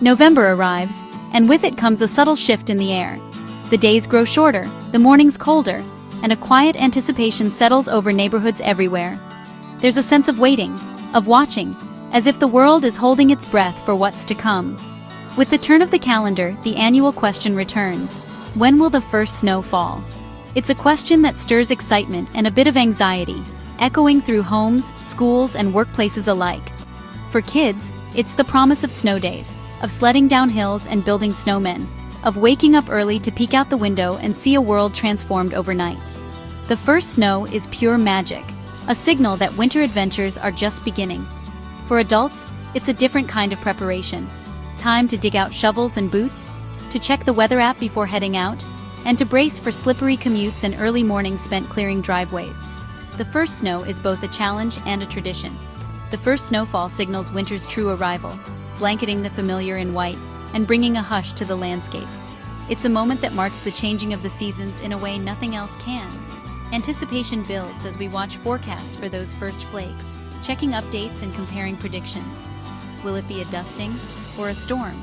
November arrives, and with it comes a subtle shift in the air. The days grow shorter, the mornings colder, and a quiet anticipation settles over neighborhoods everywhere. There's a sense of waiting, of watching, as if the world is holding its breath for what's to come. With the turn of the calendar, the annual question returns: when will the first snow fall? It's a question that stirs excitement and a bit of anxiety, echoing through homes, schools, and workplaces alike. For kids, it's the promise of snow days, of sledding down hills and building snowmen, of waking up early to peek out the window and see a world transformed overnight. The first snow is pure magic, a signal that winter adventures are just beginning. For adults, it's a different kind of preparation. Time to dig out shovels and boots, to check the weather app before heading out, and to brace for slippery commutes and early mornings spent clearing driveways. The first snow is both a challenge and a tradition. The first snowfall signals winter's true arrival, blanketing the familiar in white and bringing a hush to the landscape. It's a moment that marks the changing of the seasons in a way nothing else can. Anticipation builds as we watch forecasts for those first flakes, checking updates and comparing predictions. Will it be a dusting or a storm?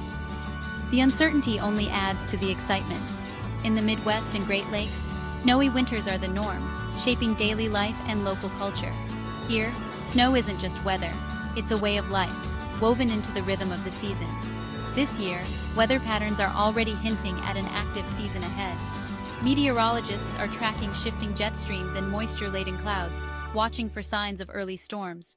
The uncertainty only adds to the excitement. In the Midwest and Great Lakes, snowy winters are the norm, shaping daily life and local culture. Here, snow isn't just weather, it's a way of life, woven into the rhythm of the season. This year, weather patterns are already hinting at an active season ahead. Meteorologists are tracking shifting jet streams and moisture-laden clouds, watching for signs of early storms.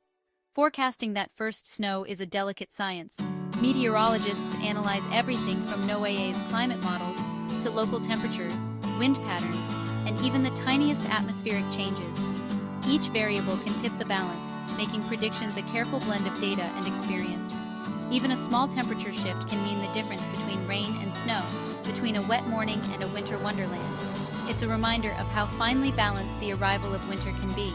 Forecasting that first snow is a delicate science. Meteorologists analyze everything from NOAA's climate models to local temperatures, wind patterns, and even the tiniest atmospheric changes. Each variable can tip the balance, making predictions a careful blend of data and experience. Even a small temperature shift can mean the difference between rain and snow, between a wet morning and a winter wonderland. It's a reminder of how finely balanced the arrival of winter can be.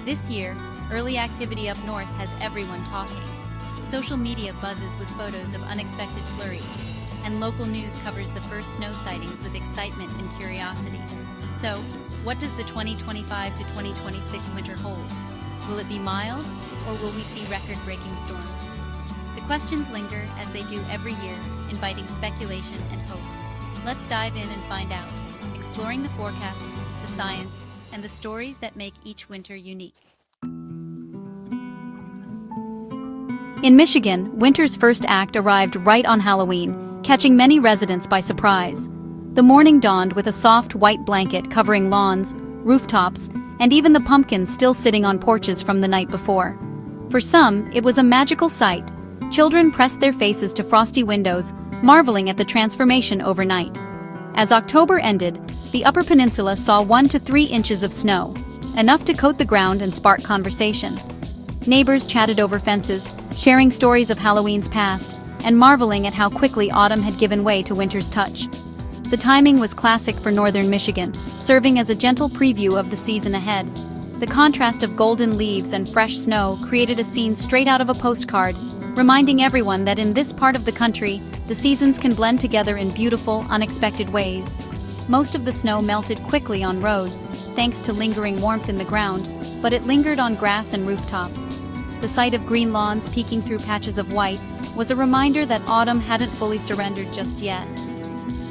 This year, early activity up north has everyone talking. Social media buzzes with photos of unexpected flurries, and local news covers the first snow sightings with excitement and curiosity. So, what does the 2025 to 2026 winter hold? Will it be mild, or will we see record-breaking storms? The questions linger as they do every year, inviting speculation and hope. Let's dive in and find out, exploring the forecasts, the science, and the stories that make each winter unique. In Michigan, winter's first act arrived right on Halloween, catching many residents by surprise. The morning dawned with a soft white blanket covering lawns, rooftops, and even the pumpkins still sitting on porches from the night before. For some, it was a magical sight. Children pressed their faces to frosty windows, marveling at the transformation overnight. As October ended, the Upper Peninsula saw 1 to 3 inches of snow, enough to coat the ground and spark conversation. Neighbors chatted over fences, sharing stories of Halloween's past, and marveling at how quickly autumn had given way to winter's touch. The timing was classic for northern Michigan, serving as a gentle preview of the season ahead. The contrast of golden leaves and fresh snow created a scene straight out of a postcard, reminding everyone that in this part of the country, the seasons can blend together in beautiful, unexpected ways. Most of the snow melted quickly on roads, thanks to lingering warmth in the ground, but it lingered on grass and rooftops. The sight of green lawns peeking through patches of white was a reminder that autumn hadn't fully surrendered just yet.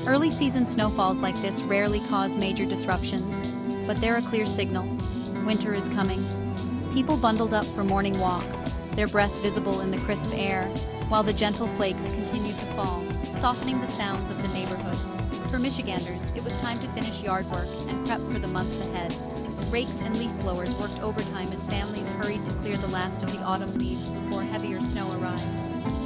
Early season snowfalls like this rarely cause major disruptions, but they're a clear signal. Winter is coming. People bundled up for morning walks, their breath visible in the crisp air, while the gentle flakes continued to fall, softening the sounds of the neighborhood. For Michiganders, it was time to finish yard work and prep for the months ahead. Rakes and leaf blowers worked overtime as families hurried to clear the last of the autumn leaves before heavier snow arrived.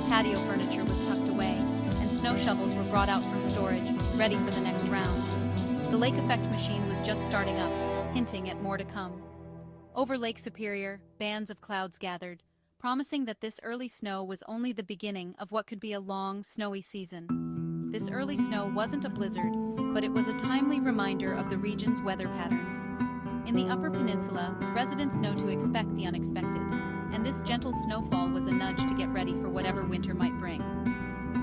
Patio furniture was tucked away, and snow shovels were brought out from storage, ready for the next round. The lake effect machine was just starting up, hinting at more to come. Over Lake Superior, bands of clouds gathered, promising that this early snow was only the beginning of what could be a long, snowy season. This early snow wasn't a blizzard, but it was a timely reminder of the region's weather patterns. In the Upper Peninsula, residents know to expect the unexpected, and this gentle snowfall was a nudge to get ready for whatever winter might bring.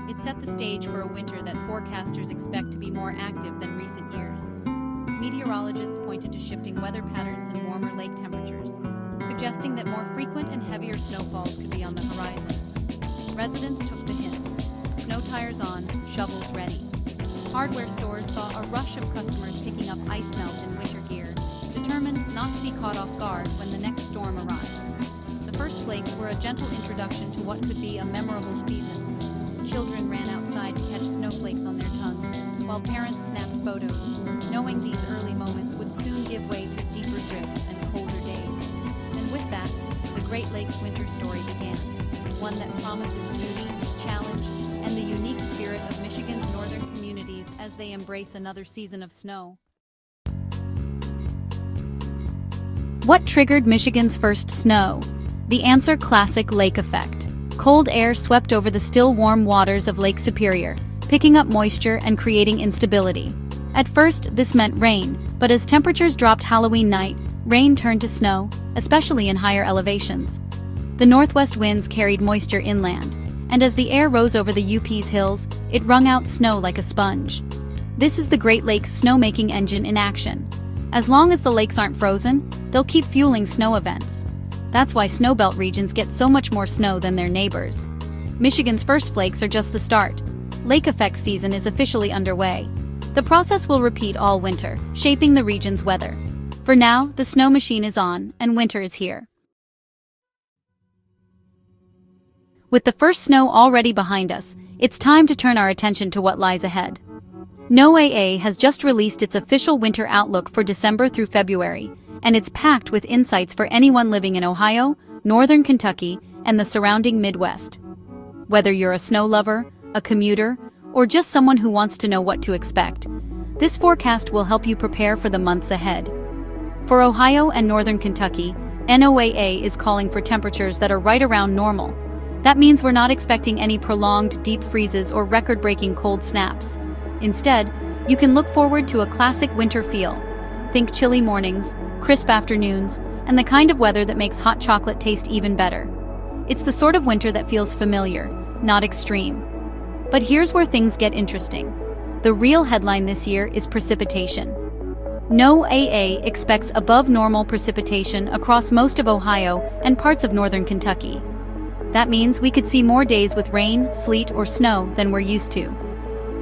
It set the stage for a winter that forecasters expect to be more active than recent years. Meteorologists pointed to shifting weather patterns and warmer lake temperatures, suggesting that more frequent and heavier snowfalls could be on the horizon. Residents took the hint. snow tires on, shovels ready. Hardware stores saw a rush of customers picking up ice melt and winter gear, determined not to be caught off guard when the next storm arrived. The first flakes were a gentle introduction to what could be a memorable season. Children ran outside to catch snowflakes on their tongues, while parents snapped photos, knowing these early moments would soon give way to deeper drifts and colder days. And with that, the Great Lakes winter story began, one that promises beauty, challenge, and the unique spirit of Michigan's northern communities as they embrace another season of snow. What triggered Michigan's first snow? The answer: classic lake effect. Cold air swept over the still warm waters of Lake Superior, picking up moisture and creating instability. At first, this meant rain, but as temperatures dropped Halloween night, rain turned to snow, especially in higher elevations. The northwest winds carried moisture inland, and as the air rose over the UP's hills, it wrung out snow like a sponge. This is the Great Lakes snowmaking engine in action. As long as the lakes aren't frozen, they'll keep fueling snow events. That's why snowbelt regions get so much more snow than their neighbors. Michigan's first flakes are just the start. Lake effect season is officially underway. The process will repeat all winter, shaping the region's weather. For now, the snow machine is on, and winter is here. With the first snow already behind us, it's time to turn our attention to what lies ahead. NOAA has just released its official winter outlook for December through February, and it's packed with insights for anyone living in Ohio, northern Kentucky, and the surrounding Midwest. Whether you're a snow lover, a commuter, or just someone who wants to know what to expect, this forecast will help you prepare for the months ahead. For Ohio and northern Kentucky, NOAA is calling for temperatures that are right around normal. That means we're not expecting any prolonged deep freezes or record-breaking cold snaps. Instead, you can look forward to a classic winter feel. Think chilly mornings, crisp afternoons, and the kind of weather that makes hot chocolate taste even better. It's the sort of winter that feels familiar, not extreme. But here's where things get interesting. The real headline this year is precipitation. NOAA expects above-normal precipitation across most of Ohio and parts of northern Kentucky. That means we could see more days with rain, sleet, or snow than we're used to.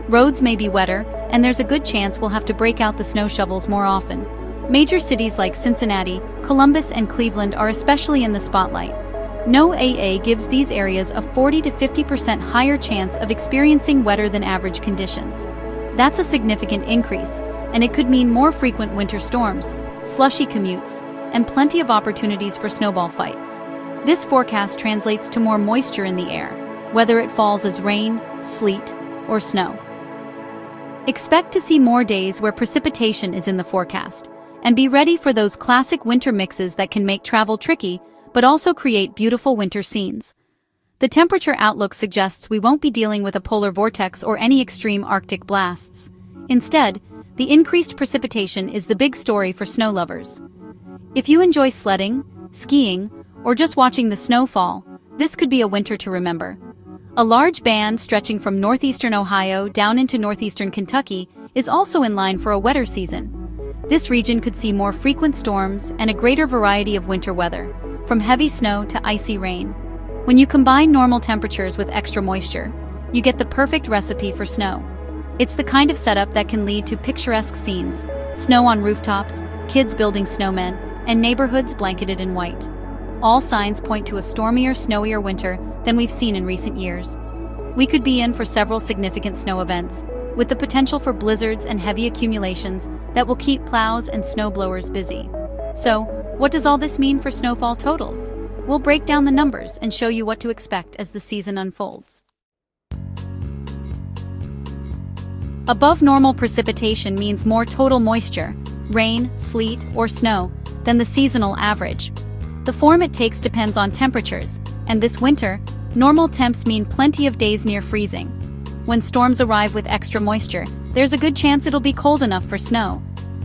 Roads may be wetter, and there's a good chance we'll have to break out the snow shovels more often. Major cities like Cincinnati, Columbus, and Cleveland are especially in the spotlight. NOAA gives these areas a 40 to 50% higher chance of experiencing wetter than average conditions. That's a significant increase, and it could mean more frequent winter storms, slushy commutes, and plenty of opportunities for snowball fights. This forecast translates to more moisture in the air, whether it falls as rain, sleet, or snow. Expect to see more days where precipitation is in the forecast, and be ready for those classic winter mixes that can make travel tricky, but also create beautiful winter scenes. The temperature outlook suggests we won't be dealing with a polar vortex or any extreme Arctic blasts. Instead, the increased precipitation is the big story for snow lovers. If you enjoy sledding, skiing, or just watching the snowfall, this could be a winter to remember. A large band stretching from northeastern Ohio down into northeastern Kentucky is also in line for a wetter season. This region could see more frequent storms and a greater variety of winter weather, from heavy snow to icy rain. When you combine normal temperatures with extra moisture, you get the perfect recipe for snow. It's the kind of setup that can lead to picturesque scenes: snow on rooftops, kids building snowmen, and neighborhoods blanketed in white. All signs point to a stormier, snowier winter than we've seen in recent years. We could be in for several significant snow events, with the potential for blizzards and heavy accumulations that will keep plows and snowblowers busy. So, what does all this mean for snowfall totals? We'll break down the numbers and show you what to expect as the season unfolds. Above normal precipitation means more total moisture, rain, sleet, or snow, than the seasonal average. The form it takes depends on temperatures, and this winter, normal temps mean plenty of days near freezing. When storms arrive with extra moisture, there's a good chance it'll be cold enough for snow.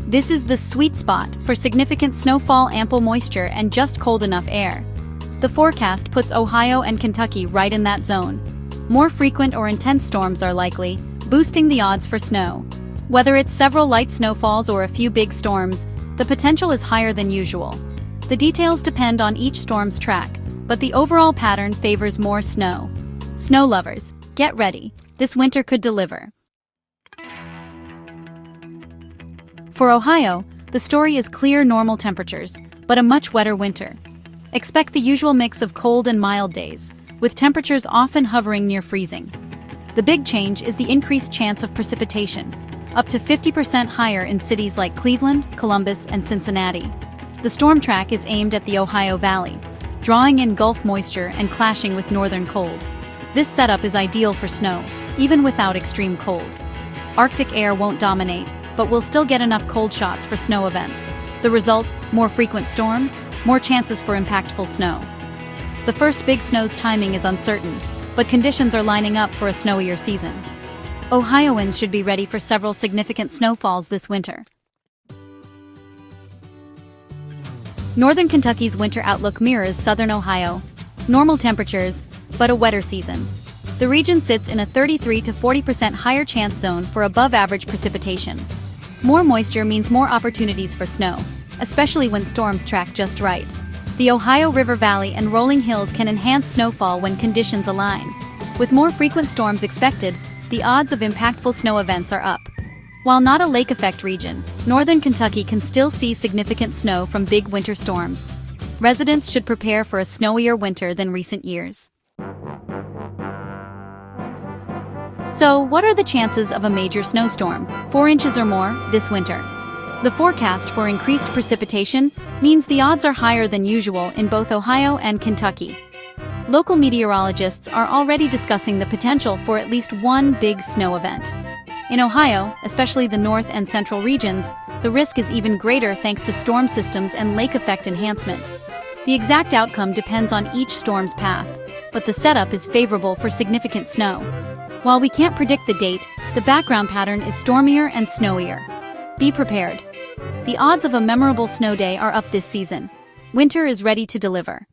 This is the sweet spot for significant snowfall, ample moisture, and just cold enough air. The forecast puts Ohio and Kentucky right in that zone. More frequent or intense storms are likely, boosting the odds for snow. Whether it's several light snowfalls or a few big storms, the potential is higher than usual. The details depend on each storm's track, but the overall pattern favors more snow. Snow lovers, get ready. This winter could deliver. For Ohio, the story is clear normal temperatures, but a much wetter winter. Expect the usual mix of cold and mild days, with temperatures often hovering near freezing. The big change is the increased chance of precipitation, up to 50% higher in cities like Cleveland, Columbus, and Cincinnati. The storm track is aimed at the Ohio Valley, drawing in Gulf moisture and clashing with northern cold. This setup is ideal for snow, even without extreme cold. Arctic air won't dominate, but we'll still get enough cold shots for snow events. The result, more frequent storms, more chances for impactful snow. The first big snow's timing is uncertain, but conditions are lining up for a snowier season. Ohioans should be ready for several significant snowfalls this winter. Northern Kentucky's winter outlook mirrors southern Ohio. Normal temperatures, but a wetter season. The region sits in a 33 to 40% higher chance zone for above-average precipitation. More moisture means more opportunities for snow, especially when storms track just right. The Ohio River Valley and rolling hills can enhance snowfall when conditions align. With more frequent storms expected, the odds of impactful snow events are up. While not a lake effect region, northern Kentucky can still see significant snow from big winter storms. Residents should prepare for a snowier winter than recent years. So, what are the chances of a major snowstorm, 4 inches or more, this winter? The forecast for increased precipitation means the odds are higher than usual in both Ohio and Kentucky. Local meteorologists are already discussing the potential for at least one big snow event. In Ohio, especially the north and central regions, the risk is even greater thanks to storm systems and lake effect enhancement. The exact outcome depends on each storm's path, but the setup is favorable for significant snow. While we can't predict the date, the background pattern is stormier and snowier. Be prepared. The odds of a memorable snow day are up this season. Winter is ready to deliver.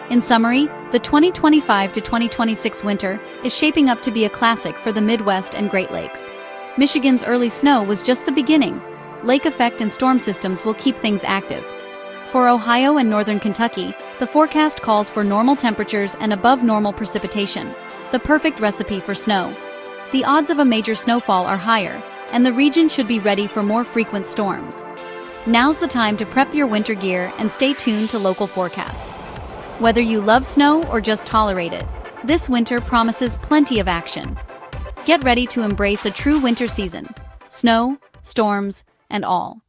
In summary, the 2025 to 2026 winter is shaping up to be a classic for the Midwest and Great Lakes. Michigan's early snow was just the beginning. Lake effect and storm systems will keep things active. For Ohio and northern Kentucky, the forecast calls for normal temperatures and above normal precipitation, the perfect recipe for snow. The odds of a major snowfall are higher, and the region should be ready for more frequent storms. Now's the time to prep your winter gear and stay tuned to local forecasts. Whether you love snow or just tolerate it, this winter promises plenty of action. Get ready to embrace a true winter season. Snow, storms, and all.